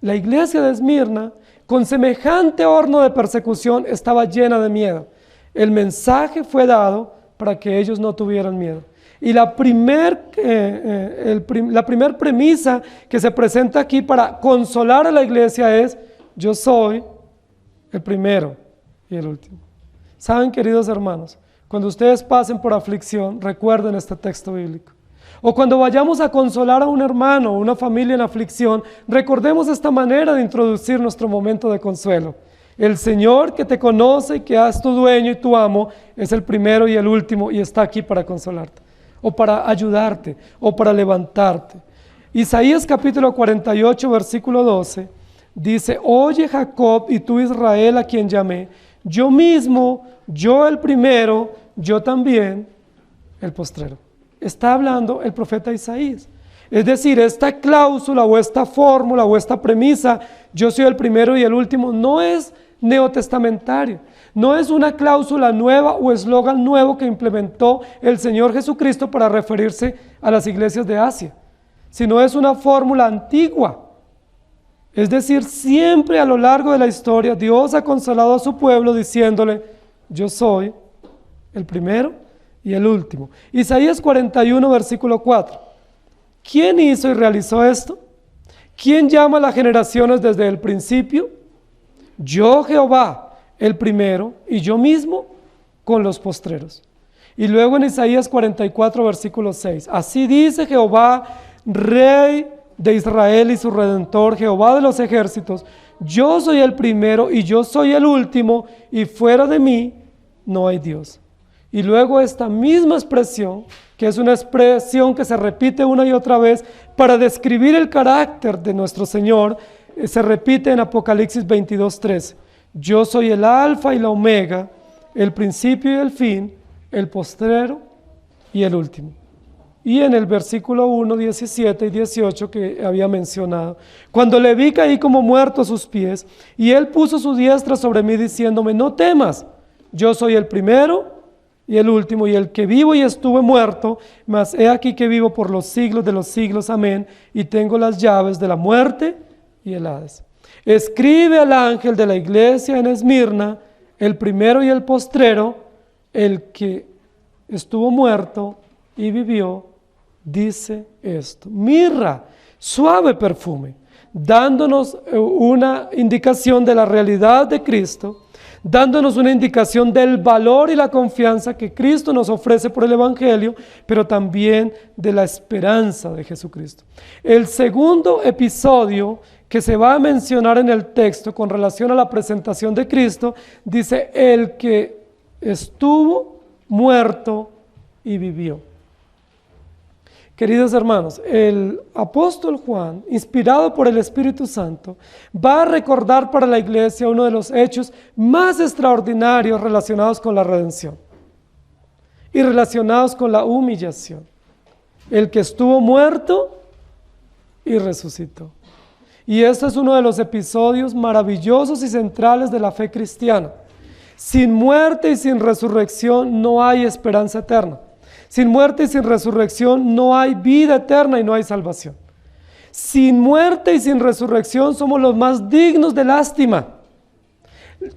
La iglesia de Esmirna, con semejante horno de persecución, estaba llena de miedo. El mensaje fue dado para que ellos no tuvieran miedo. Y la primer premisa que se presenta aquí para consolar a la iglesia es: yo soy el primero y el último. ¿Saben, queridos hermanos? Cuando ustedes pasen por aflicción, recuerden este texto bíblico. O cuando vayamos a consolar a un hermano o una familia en aflicción, recordemos esta manera de introducir nuestro momento de consuelo. El Señor que te conoce y que es tu dueño y tu amo, es el primero y el último y está aquí para consolarte, o para ayudarte, o para levantarte. Isaías capítulo 48, versículo 12, dice: oye Jacob y tú Israel a quien llamé, yo mismo, yo el primero, yo también el postrero. Está hablando el profeta Isaías. Es decir, esta cláusula o esta fórmula o esta premisa, yo soy el primero y el último, no es neotestamentario, no es una cláusula nueva o eslogan nuevo que implementó el Señor Jesucristo para referirse a las iglesias de Asia, sino es una fórmula antigua. Es decir, siempre a lo largo de la historia Dios ha consolado a su pueblo diciéndole: yo soy el primero y el último. Isaías 41, versículo 4. ¿Quién hizo y realizó esto? ¿Quién llama a las generaciones desde el principio? Yo, Jehová, el primero, y yo mismo con los postreros. Y luego en Isaías 44, versículo 6. Así dice Jehová, Rey de Israel y su Redentor, Jehová de los ejércitos: yo soy el primero y yo soy el último, y fuera de mí no hay Dios. Y luego esta misma expresión, que es una expresión que se repite una y otra vez para describir el carácter de nuestro Señor, se repite en Apocalipsis 22:13. Yo soy el alfa y la omega, el principio y el fin, el postrero y el último. Y en el versículo 1, 17 y 18 que había mencionado: cuando le vi caí como muerto a sus pies, y él puso su diestra sobre mí diciéndome: no temas, yo soy el primero y el último, y el que vivo y estuve muerto, mas he aquí que vivo por los siglos de los siglos, amén, y tengo las llaves de la muerte y el Hades. Escribe al ángel de la iglesia en Esmirna, el primero y el postrero, el que estuvo muerto y vivió, dice esto: mirra, suave perfume, dándonos una indicación de la realidad de Cristo, dándonos una indicación del valor y la confianza que Cristo nos ofrece por el Evangelio, pero también de la esperanza de Jesucristo. El segundo episodio que se va a mencionar en el texto con relación a la presentación de Cristo, dice: el que estuvo muerto y vivió. Queridos hermanos, el apóstol Juan, inspirado por el Espíritu Santo, va a recordar para la iglesia uno de los hechos más extraordinarios relacionados con la redención y relacionados con la humillación. El que estuvo muerto y resucitó. Y este es uno de los episodios maravillosos y centrales de la fe cristiana. Sin muerte y sin resurrección no hay esperanza eterna. Sin muerte y sin resurrección no hay vida eterna y no hay salvación. Sin muerte y sin resurrección somos los más dignos de lástima.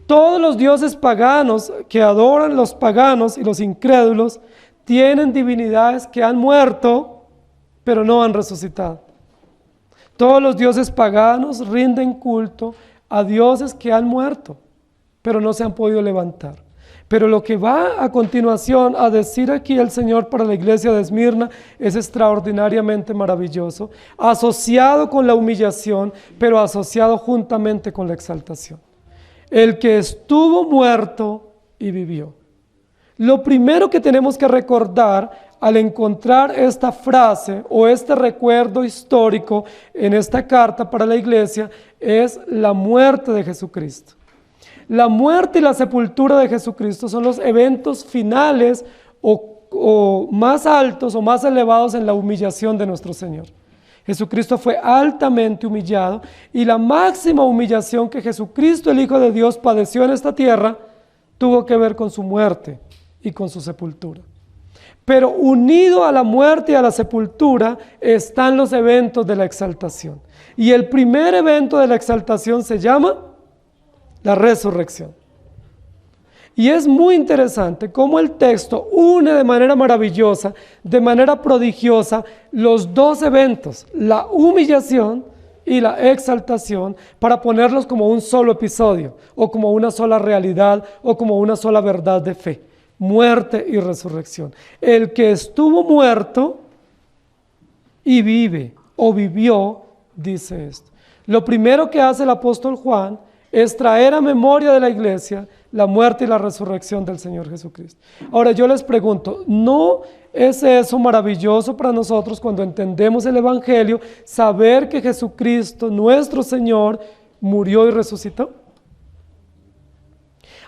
Todos los dioses paganos que adoran los paganos y los incrédulos tienen divinidades que han muerto, pero no han resucitado. Todos los dioses paganos rinden culto a dioses que han muerto, pero no se han podido levantar. Pero lo que va a continuación a decir aquí el Señor para la iglesia de Esmirna es extraordinariamente maravilloso, asociado con la humillación, pero asociado juntamente con la exaltación. El que estuvo muerto y vivió. Lo primero que tenemos que recordar al encontrar esta frase o este recuerdo histórico en esta carta para la iglesia es la muerte de Jesucristo. La muerte y la sepultura de Jesucristo son los eventos finales o más altos o más elevados en la humillación de nuestro Señor. Jesucristo fue altamente humillado y la máxima humillación que Jesucristo, el Hijo de Dios, padeció en esta tierra tuvo que ver con su muerte y con su sepultura. Pero unido a la muerte y a la sepultura están los eventos de la exaltación. Y el primer evento de la exaltación se llama la resurrección. Y es muy interesante cómo el texto une de manera maravillosa, de manera prodigiosa, los dos eventos, la humillación y la exaltación, para ponerlos como un solo episodio, o como una sola realidad, o como una sola verdad de fe. Muerte y resurrección. El que estuvo muerto y vive, o vivió, dice esto. Lo primero que hace el apóstol Juan es traer a memoria de la iglesia la muerte y la resurrección del Señor Jesucristo. Ahora yo les pregunto, ¿no es eso maravilloso para nosotros cuando entendemos el Evangelio, saber que Jesucristo, nuestro Señor, murió y resucitó?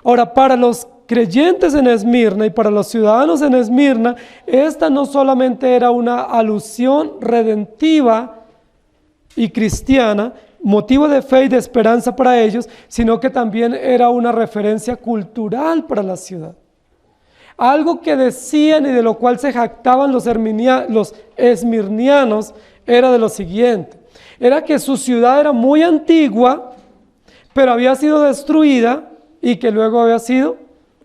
Ahora, para los creyentes en Esmirna y para los ciudadanos en Esmirna, esta no solamente era una alusión redentiva y cristiana, motivo de fe y de esperanza para ellos, sino que también era una referencia cultural para la ciudad. Algo que decían y de lo cual se jactaban los esmirnianos era de lo siguiente: era que su ciudad era muy antigua, pero había sido destruida y que luego había sido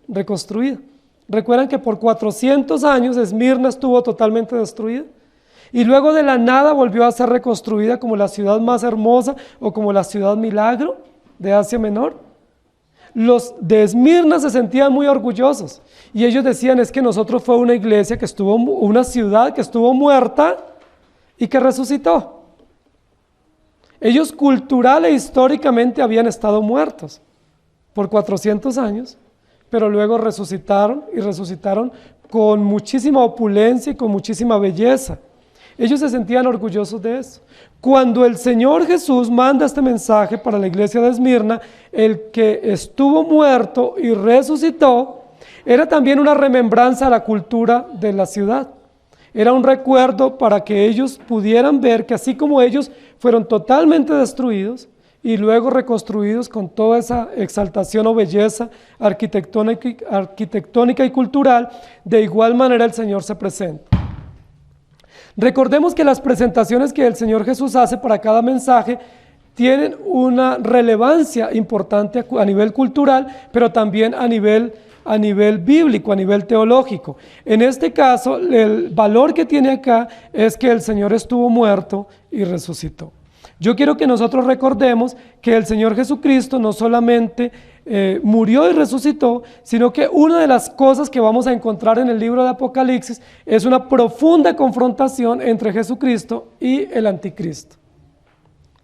reconstruida. Recuerdan que por 400 años Esmirna estuvo totalmente destruida y luego de la nada volvió a ser reconstruida como la ciudad más hermosa o como la ciudad milagro de Asia Menor. Los de Esmirna se sentían muy orgullosos y ellos decían: es que nosotros fue una iglesia que estuvo, una ciudad que estuvo muerta y que resucitó. Ellos cultural e históricamente habían estado muertos por 400 años, pero luego resucitaron y resucitaron con muchísima opulencia y con muchísima belleza. Ellos se sentían orgullosos de eso. Cuando el Señor Jesús manda este mensaje para la iglesia de Esmirna, el que estuvo muerto y resucitó, era también una remembranza a la cultura de la ciudad. Era un recuerdo para que ellos pudieran ver que así como ellos fueron totalmente destruidos y luego reconstruidos con toda esa exaltación o belleza arquitectónica y cultural, de igual manera el Señor se presenta. Recordemos que las presentaciones que el Señor Jesús hace para cada mensaje tienen una relevancia importante a nivel cultural, pero también a nivel bíblico, a nivel teológico. En este caso, el valor que tiene acá es que el Señor estuvo muerto y resucitó. Yo quiero que nosotros recordemos que el Señor Jesucristo no solamente murió y resucitó, sino que una de las cosas que vamos a encontrar en el libro de Apocalipsis es una profunda confrontación entre Jesucristo y el anticristo.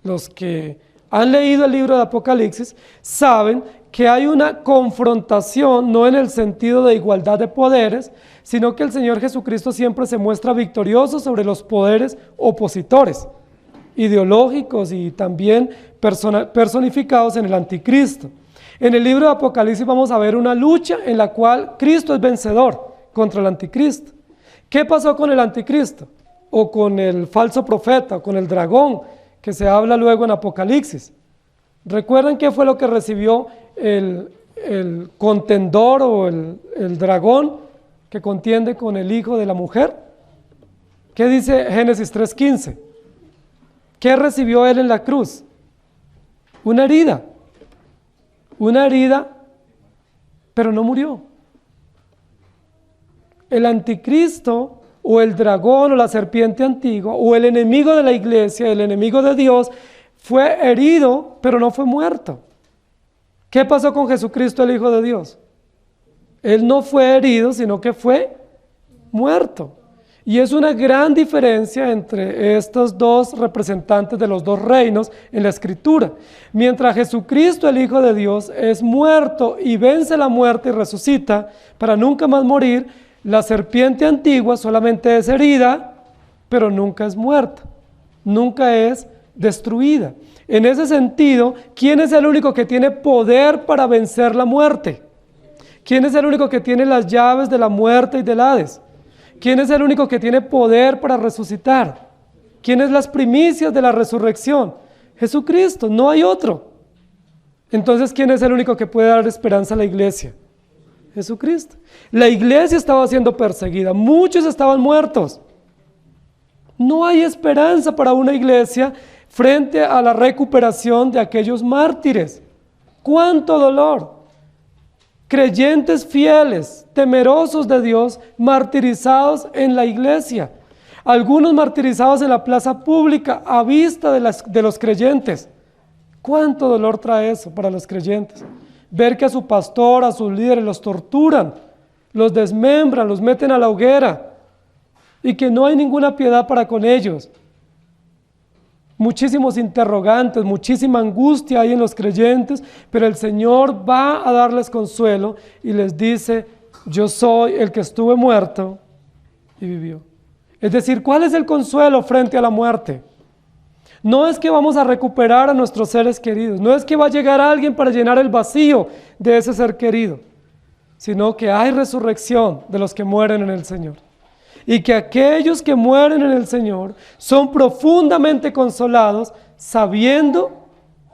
Los que han leído el libro de Apocalipsis saben que hay una confrontación, no en el sentido de igualdad de poderes, sino que el Señor Jesucristo siempre se muestra victorioso sobre los poderes opositores, ideológicos y también personificados en el anticristo. En el libro de Apocalipsis vamos a ver una lucha en la cual Cristo es vencedor contra el anticristo. ¿Qué pasó con el anticristo? O con el falso profeta, o con el dragón, que se habla luego en Apocalipsis. ¿Recuerdan qué fue lo que recibió el contendor o el dragón que contiende con el hijo de la mujer? ¿Qué dice Génesis 3:15? ¿Qué recibió él en la cruz? Una herida, pero no murió. El anticristo o el dragón o la serpiente antigua o el enemigo de la iglesia, el enemigo de Dios, fue herido, pero no fue muerto. ¿Qué pasó con Jesucristo, el Hijo de Dios? Él no fue herido, sino que fue muerto. Y es una gran diferencia entre estos dos representantes de los dos reinos en la Escritura. Mientras Jesucristo, el Hijo de Dios, es muerto y vence la muerte y resucita para nunca más morir, la serpiente antigua solamente es herida, pero nunca es muerta, nunca es destruida. En ese sentido, ¿quién es el único que tiene poder para vencer la muerte? ¿Quién es el único que tiene las llaves de la muerte y del Hades? ¿Quién es el único que tiene poder para resucitar? ¿Quién es las primicias de la resurrección? Jesucristo, no hay otro. Entonces, ¿quién es el único que puede dar esperanza a la iglesia? Jesucristo. La iglesia estaba siendo perseguida, muchos estaban muertos. No hay esperanza para una iglesia frente a la recuperación de aquellos mártires. ¡Cuánto dolor! Creyentes fieles, temerosos de Dios, martirizados en la iglesia. Algunos martirizados en la plaza pública a vista de los creyentes. ¿Cuánto dolor trae eso para los creyentes? Ver que a su pastor, a sus líderes los torturan, los desmembran, los meten a la hoguera y que no hay ninguna piedad para con ellos. Muchísimos interrogantes, muchísima angustia hay en los creyentes, pero el Señor va a darles consuelo y les dice: yo soy el que estuve muerto y vivió. Es decir, ¿cuál es el consuelo frente a la muerte? No es que vamos a recuperar a nuestros seres queridos, no es que va a llegar alguien para llenar el vacío de ese ser querido, sino que hay resurrección de los que mueren en el Señor. Y que aquellos que mueren en el Señor son profundamente consolados sabiendo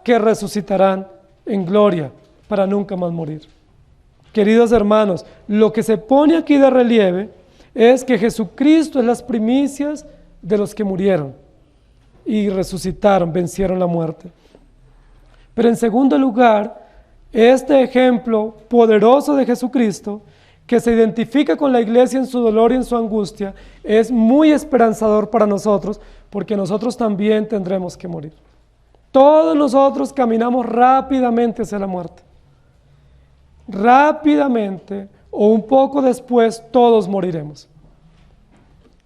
que resucitarán en gloria para nunca más morir. Queridos hermanos, lo que se pone aquí de relieve es que Jesucristo es las primicias de los que murieron y resucitaron, vencieron la muerte. Pero en segundo lugar, este ejemplo poderoso de Jesucristo, que se identifica con la iglesia en su dolor y en su angustia, es muy esperanzador para nosotros, porque nosotros también tendremos que morir. Todos nosotros caminamos rápidamente hacia la muerte. Rápidamente, o un poco después, todos moriremos.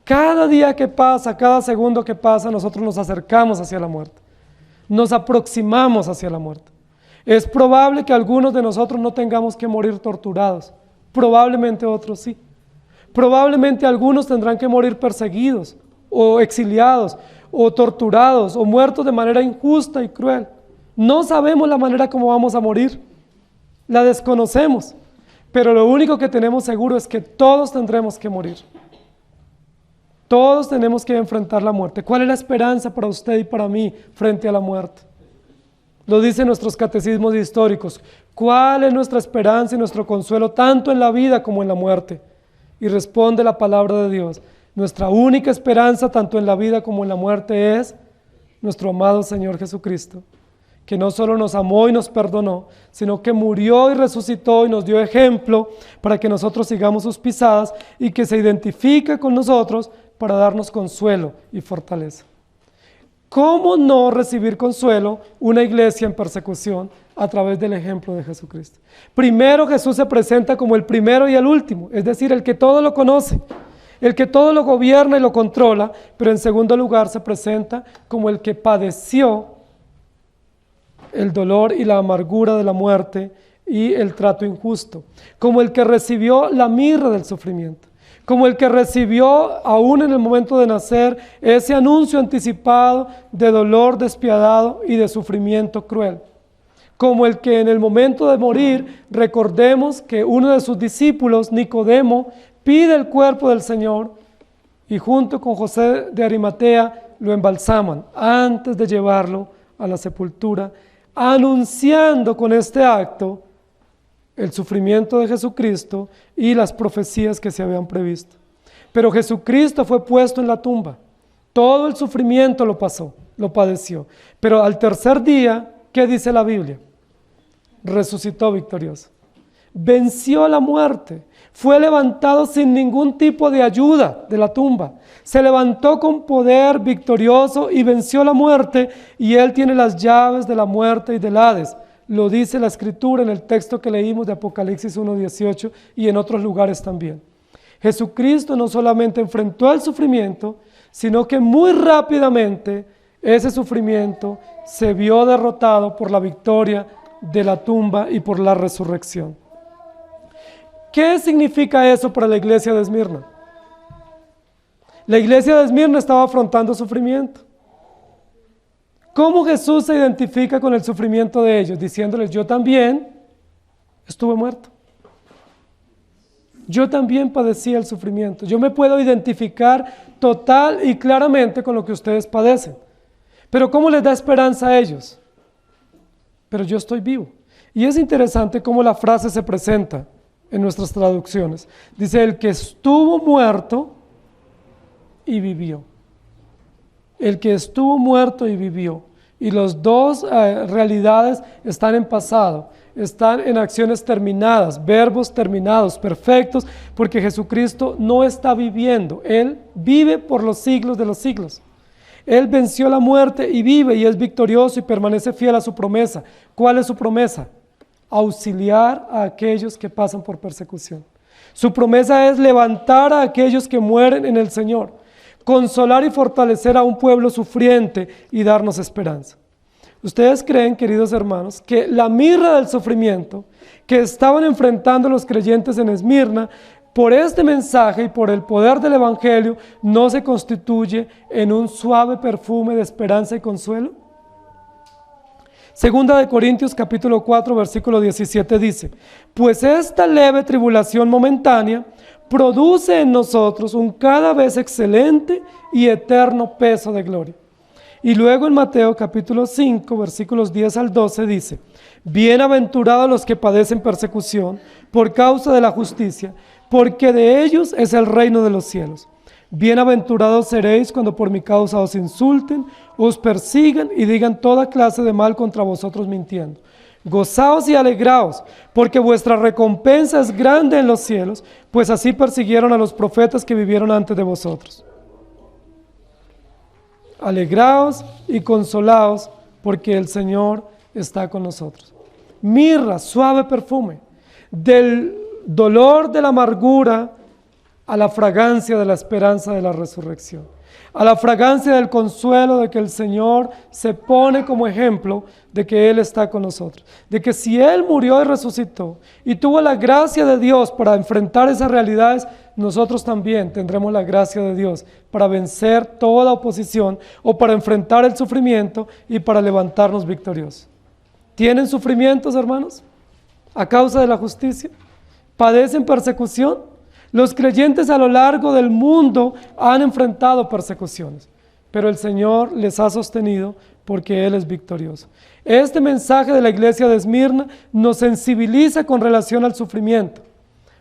Cada día que pasa, cada segundo que pasa, nosotros nos acercamos hacia la muerte. Nos aproximamos hacia la muerte. Es probable que algunos de nosotros no tengamos que morir torturados. Probablemente otros sí. Probablemente algunos tendrán que morir perseguidos, o exiliados, o torturados, o muertos de manera injusta y cruel. No sabemos la manera como vamos a morir. La desconocemos. Pero lo único que tenemos seguro es que todos tendremos que morir. Todos tenemos que enfrentar la muerte. ¿Cuál es la esperanza para usted y para mí frente a la muerte? Lo dicen nuestros catecismos históricos. ¿Cuál es nuestra esperanza y nuestro consuelo tanto en la vida como en la muerte? Y responde la palabra de Dios. Nuestra única esperanza tanto en la vida como en la muerte es nuestro amado Señor Jesucristo, que no solo nos amó y nos perdonó, sino que murió y resucitó y nos dio ejemplo para que nosotros sigamos sus pisadas y que se identifica con nosotros para darnos consuelo y fortaleza. ¿Cómo no recibir consuelo una iglesia en persecución a través del ejemplo de Jesucristo? Primero, Jesús se presenta como el primero y el último, es decir, el que todo lo conoce, el que todo lo gobierna y lo controla, pero en segundo lugar se presenta como el que padeció el dolor y la amargura de la muerte y el trato injusto, como el que recibió la mirra del sufrimiento, como el que recibió aún en el momento de nacer ese anuncio anticipado de dolor despiadado y de sufrimiento cruel, como el que en el momento de morir, recordemos que uno de sus discípulos, Nicodemo, pide el cuerpo del Señor y junto con José de Arimatea lo embalsaman antes de llevarlo a la sepultura, anunciando con este acto el sufrimiento de Jesucristo y las profecías que se habían previsto. Pero Jesucristo fue puesto en la tumba, todo el sufrimiento lo pasó, lo padeció, pero al tercer día, ¿qué dice la Biblia? Resucitó victorioso, venció la muerte, fue levantado sin ningún tipo de ayuda de la tumba, se levantó con poder victorioso y venció la muerte, y Él tiene las llaves de la muerte y del Hades. Lo dice la Escritura en el texto que leímos de Apocalipsis 1:18 y en otros lugares también. Jesucristo no solamente enfrentó el sufrimiento, sino que muy rápidamente ese sufrimiento se vio derrotado por la victoria de la tumba y por la resurrección. ¿Qué significa eso para la iglesia de Esmirna? La iglesia de Esmirna estaba afrontando sufrimiento. ¿Cómo Jesús se identifica con el sufrimiento de ellos? Diciéndoles: yo también estuve muerto. Yo también padecí el sufrimiento. Yo me puedo identificar total y claramente con lo que ustedes padecen. Pero ¿cómo les da esperanza a ellos? Pero yo estoy vivo. Y es interesante cómo la frase se presenta en nuestras traducciones. Dice, el que estuvo muerto y vivió. El que estuvo muerto y vivió. Y las dos realidades están en pasado, están en acciones terminadas, verbos terminados, perfectos, porque Jesucristo no está viviendo, Él vive por los siglos de los siglos. Él venció la muerte y vive y es victorioso y permanece fiel a su promesa. ¿Cuál es su promesa? Auxiliar a aquellos que pasan por persecución. Su promesa es levantar a aquellos que mueren en el Señor, consolar y fortalecer a un pueblo sufriente y darnos esperanza. ¿Ustedes creen, queridos hermanos, que la mirra del sufrimiento que estaban enfrentando los creyentes en Esmirna, por este mensaje y por el poder del Evangelio, no se constituye en un suave perfume de esperanza y consuelo? Segunda de Corintios capítulo 4 versículo 17 dice, pues esta leve tribulación momentánea produce en nosotros un cada vez excelente y eterno peso de gloria. Y luego en Mateo capítulo 5 versículos 10 al 12 dice, bienaventurados los que padecen persecución por causa de la justicia, porque de ellos es el reino de los cielos. Bienaventurados seréis cuando por mi causa os insulten, os persigan y digan toda clase de mal contra vosotros mintiendo. Gozaos y alegraos, porque vuestra recompensa es grande en los cielos, pues así persiguieron a los profetas que vivieron antes de vosotros. Alegraos y consolaos, porque el Señor está con nosotros. Mirra, suave perfume, del dolor de la amargura a la fragancia de la esperanza de la resurrección, a la fragancia del consuelo de que el Señor se pone como ejemplo de que Él está con nosotros, de que si Él murió y resucitó y tuvo la gracia de Dios para enfrentar esas realidades, nosotros también tendremos la gracia de Dios para vencer toda oposición o para enfrentar el sufrimiento y para levantarnos victoriosos. ¿Tienen sufrimientos, hermanos, a causa de la justicia? ¿Padecen persecución? Los creyentes a lo largo del mundo han enfrentado persecuciones, pero el Señor les ha sostenido porque Él es victorioso. Este mensaje de la iglesia de Esmirna nos sensibiliza con relación al sufrimiento,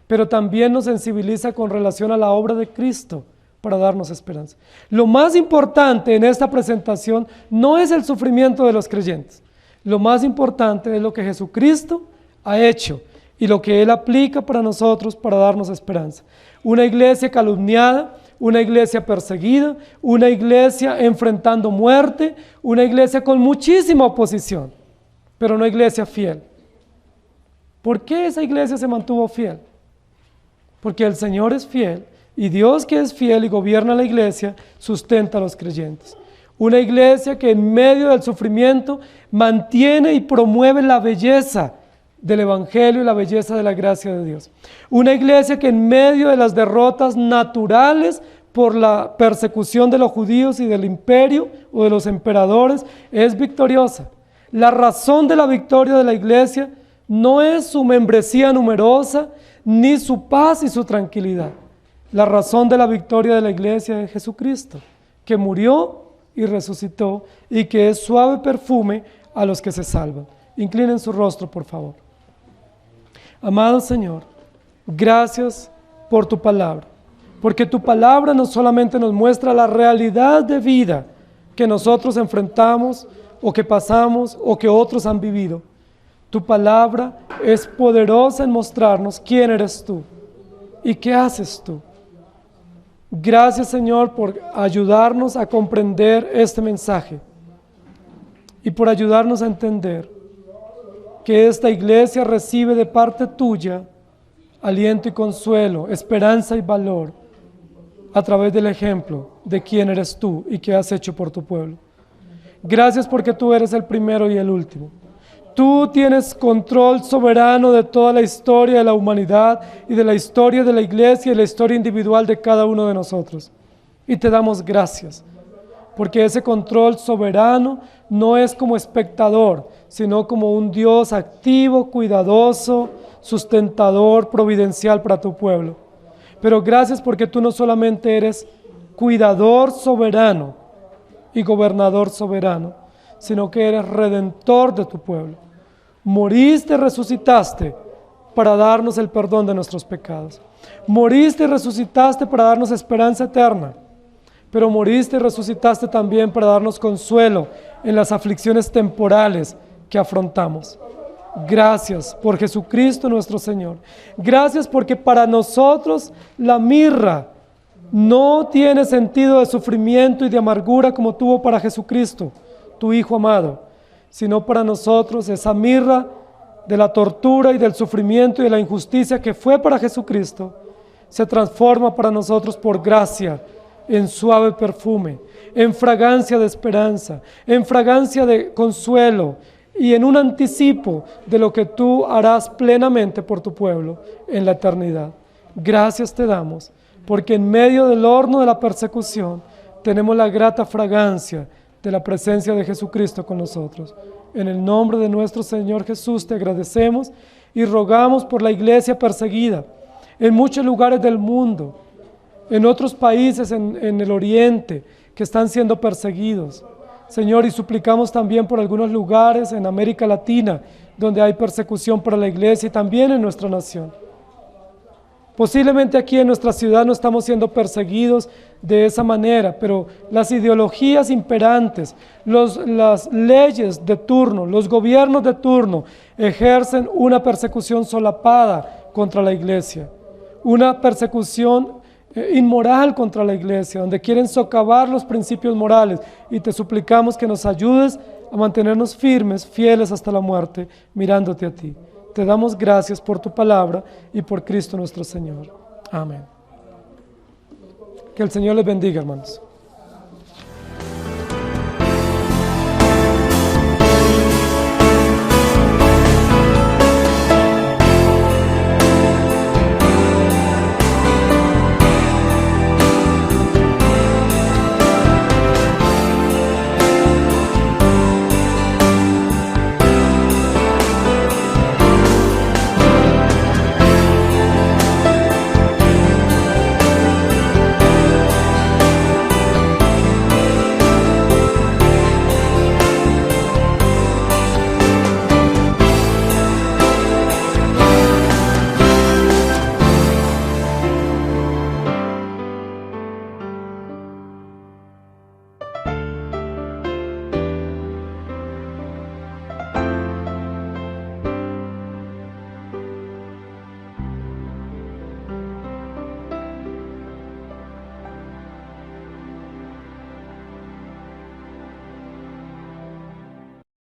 pero también nos sensibiliza con relación a la obra de Cristo para darnos esperanza. Lo más importante en esta presentación no es el sufrimiento de los creyentes, lo más importante es lo que Jesucristo ha hecho y lo que Él aplica para nosotros para darnos esperanza. Una iglesia calumniada, una iglesia perseguida, una iglesia enfrentando muerte, una iglesia con muchísima oposición, pero una iglesia fiel. ¿Por qué esa iglesia se mantuvo fiel? Porque el Señor es fiel y Dios, que es fiel y gobierna la iglesia, sustenta a los creyentes. Una iglesia que en medio del sufrimiento mantiene y promueve la belleza del Evangelio y la belleza de la gracia de Dios. Una iglesia que en medio de las derrotas naturales por la persecución de los judíos y del imperio o de los emperadores es victoriosa. La razón de la victoria de la iglesia no es su membresía numerosa ni su paz y su tranquilidad. La razón de la victoria de la iglesia es Jesucristo, que murió y resucitó y que es suave perfume a los que se salvan. Inclinen su rostro, por favor. Amado Señor, gracias por tu palabra, porque tu palabra no solamente nos muestra la realidad de vida que nosotros enfrentamos o que pasamos o que otros han vivido. Tu palabra es poderosa en mostrarnos quién eres tú y qué haces tú. Gracias, Señor, por ayudarnos a comprender este mensaje y por ayudarnos a entender que esta iglesia recibe de parte tuya aliento y consuelo, esperanza y valor a través del ejemplo de quién eres tú y qué has hecho por tu pueblo. Gracias porque tú eres el primero y el último. Tú tienes control soberano de toda la historia de la humanidad y de la historia de la iglesia y la historia individual de cada uno de nosotros. Y te damos gracias, porque ese control soberano no es como espectador, sino como un Dios activo, cuidadoso, sustentador, providencial para tu pueblo. Pero gracias porque tú no solamente eres cuidador soberano y gobernador soberano, sino que eres redentor de tu pueblo. Moriste, resucitaste para darnos el perdón de nuestros pecados. Moriste y resucitaste para darnos esperanza eterna, pero moriste y resucitaste también para darnos consuelo en las aflicciones temporales que afrontamos. Gracias por Jesucristo nuestro Señor. Gracias porque para nosotros la mirra no tiene sentido de sufrimiento y de amargura como tuvo para Jesucristo, tu Hijo amado, sino para nosotros esa mirra de la tortura y del sufrimiento y de la injusticia que fue para Jesucristo, se transforma para nosotros por gracia en suave perfume, en fragancia de esperanza, en fragancia de consuelo y en un anticipo de lo que tú harás plenamente por tu pueblo en la eternidad. Gracias te damos, porque en medio del horno de la persecución tenemos la grata fragancia de la presencia de Jesucristo con nosotros. En el nombre de nuestro Señor Jesús te agradecemos y rogamos por la iglesia perseguida en muchos lugares del mundo, en otros países en el oriente que están siendo perseguidos. Señor, y suplicamos también por algunos lugares en América Latina donde hay persecución para la iglesia y también en nuestra nación. Posiblemente aquí en nuestra ciudad no estamos siendo perseguidos de esa manera, pero las ideologías imperantes, las leyes de turno, los gobiernos de turno ejercen una persecución solapada contra la iglesia, una persecución inmoral contra la iglesia, donde quieren socavar los principios morales, y te suplicamos que nos ayudes a mantenernos firmes, fieles hasta la muerte, mirándote a ti. Te damos gracias por tu palabra y por Cristo nuestro Señor. Amén. Que el Señor les bendiga, hermanos.